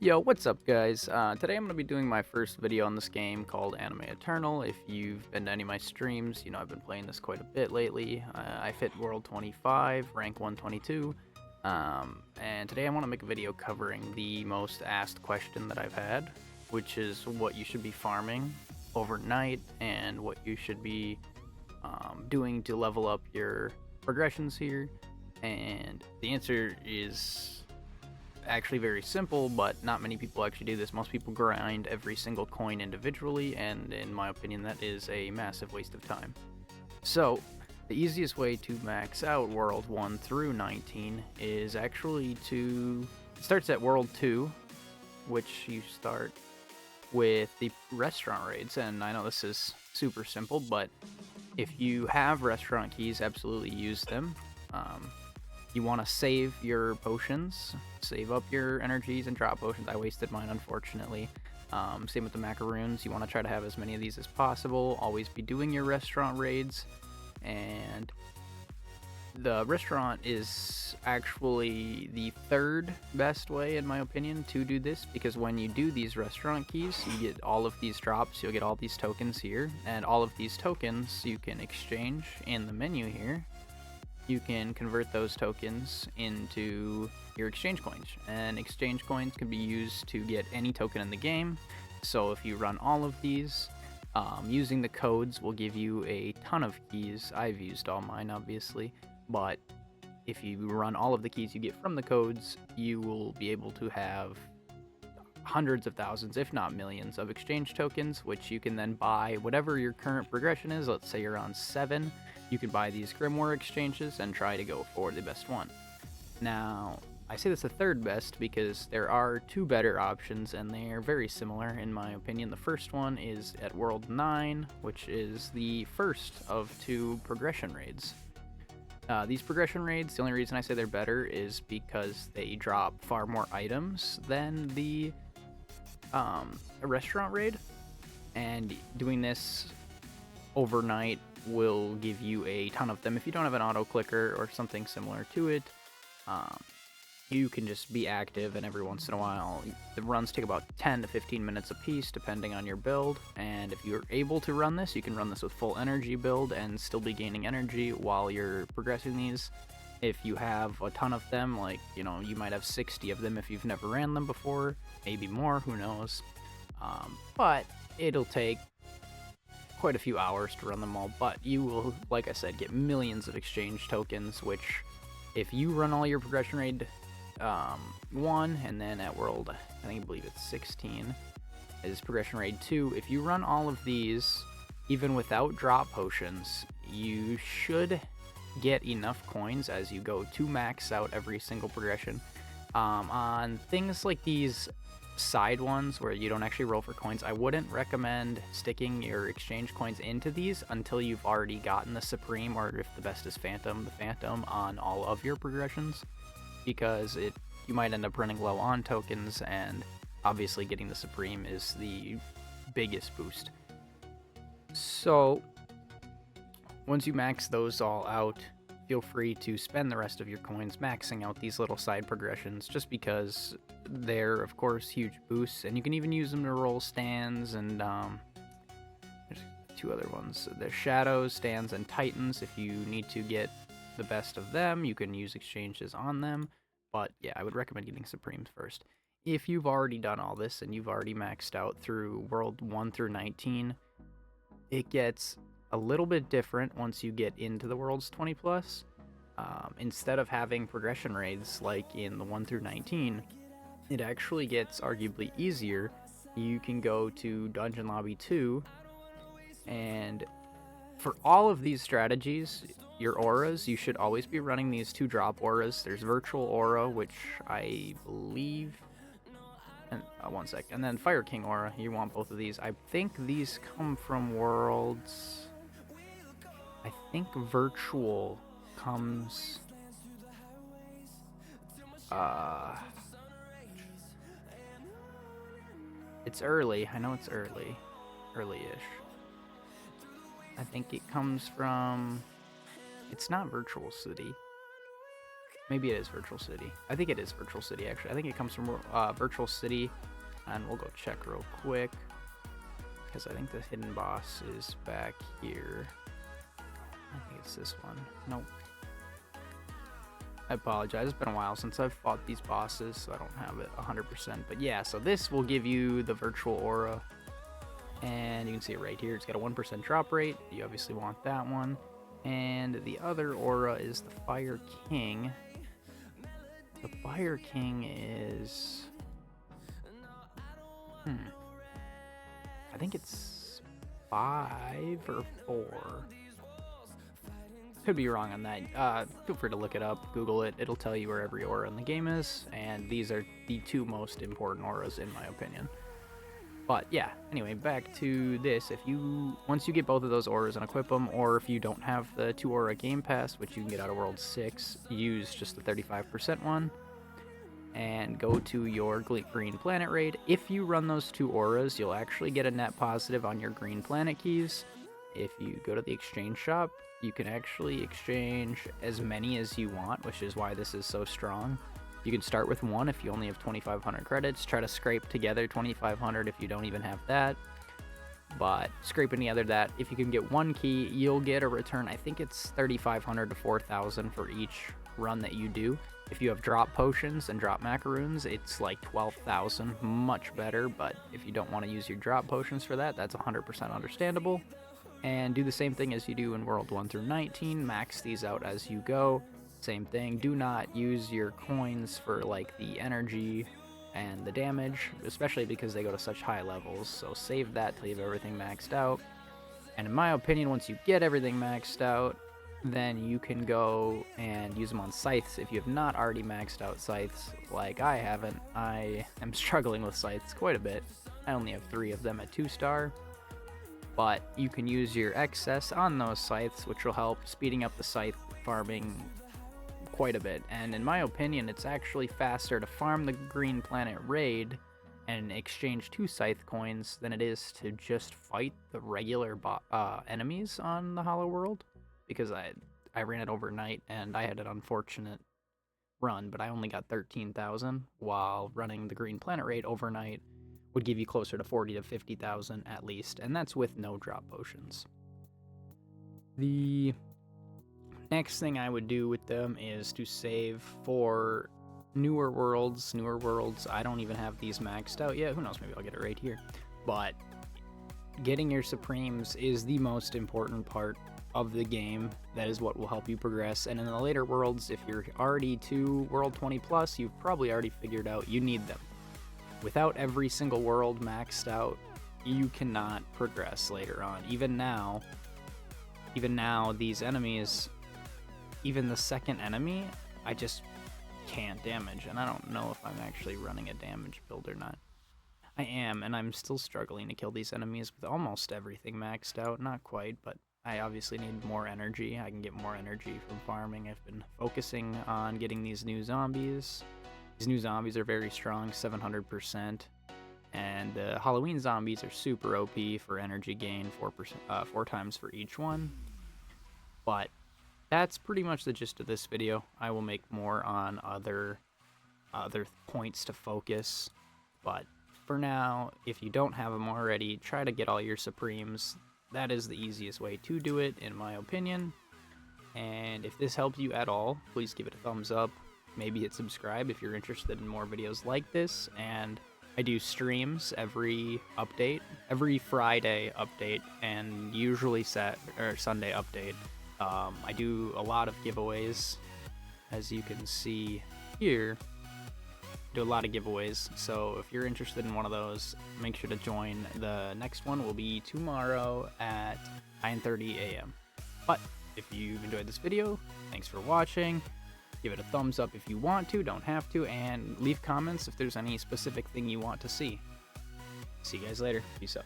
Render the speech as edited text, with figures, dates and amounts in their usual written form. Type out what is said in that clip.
Yo, what's up, guys? Today I'm going to be doing my first video on this game called Anime Eternal. If you've been to any of my streams, you know I've been playing this quite a bit lately. I've hit World 25, Rank 122, and today I want to make a video covering the most asked question that I've had, which is what you should be farming overnight and what you should be doing to level up your progressions here. And the answer is actually very simple, but not many people actually do this. Most people grind every single coin individually, and in my opinion, that is a massive waste of time. So, the easiest way to max out World 1 through 19 is actually it starts at World 2, which you start with the restaurant raids. And I know this is super simple, but if you have restaurant keys, absolutely use them. You want to save your potions, save up your energies and drop potions. I wasted mine, unfortunately. Same with the macaroons. You want to try to have as many of these as possible. Always be doing your restaurant raids. And the restaurant is actually the third best way, in my opinion, to do this, because when you do these restaurant keys, you get all of these drops. You'll get all these tokens here, and all of these tokens you can exchange in the menu here. You can convert those tokens into your exchange coins, and exchange coins can be used to get any token in the game. So if you run all of these, using the codes will give you a ton of keys. I've used all mine, obviously, but if you run all of the keys you get from the codes, you will be able to have hundreds of thousands, if not millions, of exchange tokens, which you can then buy whatever your current progression is. Let's say you're on 7, you can buy these Grimoire exchanges and try to go for the best one. Now, I say that's the third best because there are two better options, and they are very similar in my opinion. The first one is at World 9, which is the first of two progression raids. These progression raids, the only reason I say they're better is because they drop far more items than the restaurant raid, and doing this overnight will give you a ton of them. If you don't have an auto clicker or something similar to it, you can just be active, and every once in a while the runs take about 10 to 15 minutes a piece depending on your build. And if you're able to run this, you can run this with full energy build and still be gaining energy while you're progressing these. If you have a ton of them, like, you know, you might have 60 of them if you've never ran them before, maybe more, who knows. But it'll take quite a few hours to run them all, but you will, like I said, get millions of exchange tokens, which if you run all your progression raid 1, and then at World, I believe it's 16, is progression raid 2, if you run all of these, even without drop potions, you should get enough coins as you go to max out every single progression. On things like these side ones where you don't actually roll for coins, I wouldn't recommend sticking your exchange coins into these until you've already gotten the Supreme, or if the best is Phantom, the Phantom on all of your progressions, because you might end up running low on tokens, and obviously getting the Supreme is the biggest boost. So once you max those all out, feel free to spend the rest of your coins maxing out these little side progressions, just because they're, of course, huge boosts, and you can even use them to roll stands, and there's two other ones. There's Shadows, Stands, and Titans. If you need to get the best of them, you can use exchanges on them, but yeah, I would recommend getting Supremes first. If you've already done all this and you've already maxed out through World 1 through 19, it gets a little bit different once you get into the Worlds 20 plus. Instead of having progression raids like in the 1 through 19, it actually gets arguably easier. You can go to Dungeon Lobby 2, and for all of these strategies, your auras, you should always be running these 2 drop auras. There's Virtual Aura, which I believe, and one sec, and then Fire King Aura. You want both of these. I think these come from Worlds. I think Virtual comes, it's early. I know it's early-ish. I think it comes from, it's not Virtual City. Maybe it is Virtual City. I think it is Virtual City, actually. I think it comes from Virtual City, and we'll go check real quick, because I think the hidden boss is back here. I think it's this one. Nope. I apologize. It's been a while since I've fought these bosses, so I don't have it 100%. But yeah, so this will give you the virtual aura. And you can see it right here. It's got a 1% drop rate. You obviously want that one. And the other aura is the Fire King. The Fire King is... I think it's 5 or 4. Could be wrong on that. Feel free to look it up, Google it. It'll tell you where every aura in the game is, and these are the 2 most important auras in my opinion. But yeah, anyway, back to this. Once you get both of those auras and equip them, or if you don't have the 2 aura game pass, which you can get out of World 6, use just the 35% one, and go to your green planet raid. If you run those 2 auras, you'll actually get a net positive on your green planet keys. If you go to the exchange shop, you can actually exchange as many as you want, which is why this is so strong. You can start with 1 if you only have 2,500 credits. Try to scrape together 2,500 if you don't even have that. But scraping together that, if you can get 1 key, you'll get a return. I think it's 3,500 to 4,000 for each run that you do. If you have drop potions and drop macaroons, it's like 12,000, much better. But if you don't want to use your drop potions for that, that's 100% understandable. And do the same thing as you do in World 1 through 19, max these out as you go. Same thing, do not use your coins for like the energy and the damage, especially because they go to such high levels, so save that till you have everything maxed out. And in my opinion, once you get everything maxed out, then you can go and use them on scythes if you have not already maxed out scythes, like I haven't. I am struggling with scythes quite a bit. I only have 3 of them at 2-star. But you can use your excess on those scythes, which will help speeding up the scythe farming quite a bit. And in my opinion, it's actually faster to farm the Green Planet raid and exchange 2 scythe coins than it is to just fight the regular enemies on the Hollow World. Because I ran it overnight and I had an unfortunate run, but I only got 13,000, while running the Green Planet raid overnight would give you closer to 40 to 50,000 at least, and that's with no drop potions. The next thing I would do with them is to save for newer worlds. Newer worlds, I don't even have these maxed out yet. Who knows, maybe I'll get it right here. But getting your Supremes is the most important part of the game. That is what will help you progress. And in the later worlds, if you're already to World 20 plus, you've probably already figured out you need them. Without every single world maxed out, you cannot progress later on. Even now, these enemies, even the second enemy, I just can't damage. And I don't know if I'm actually running a damage build or not. I am, and I'm still struggling to kill these enemies with almost everything maxed out. Not quite, but I obviously need more energy. I can get more energy from farming. I've been focusing on getting these new zombies. These new zombies are very strong, 700%, and the Halloween zombies are super OP for energy gain, 4 times for each one. But that's pretty much the gist of this video. I will make more on other points to focus, but for now, if you don't have them already, try to get all your Supremes. That is the easiest way to do it, in my opinion. And if this helped you at all, please give it a thumbs up. Maybe hit subscribe if you're interested in more videos like this. And I do streams every Friday update, and usually Sunday update. I do a lot of giveaways, as you can see here. I do a lot of giveaways, so if you're interested in one of those, make sure to join. The next one will be tomorrow at 9:30 a.m. But if you've enjoyed this video, thanks for watching. Give it a thumbs up if you want to, don't have to, and leave comments if there's any specific thing you want to see. See you guys later. Peace out.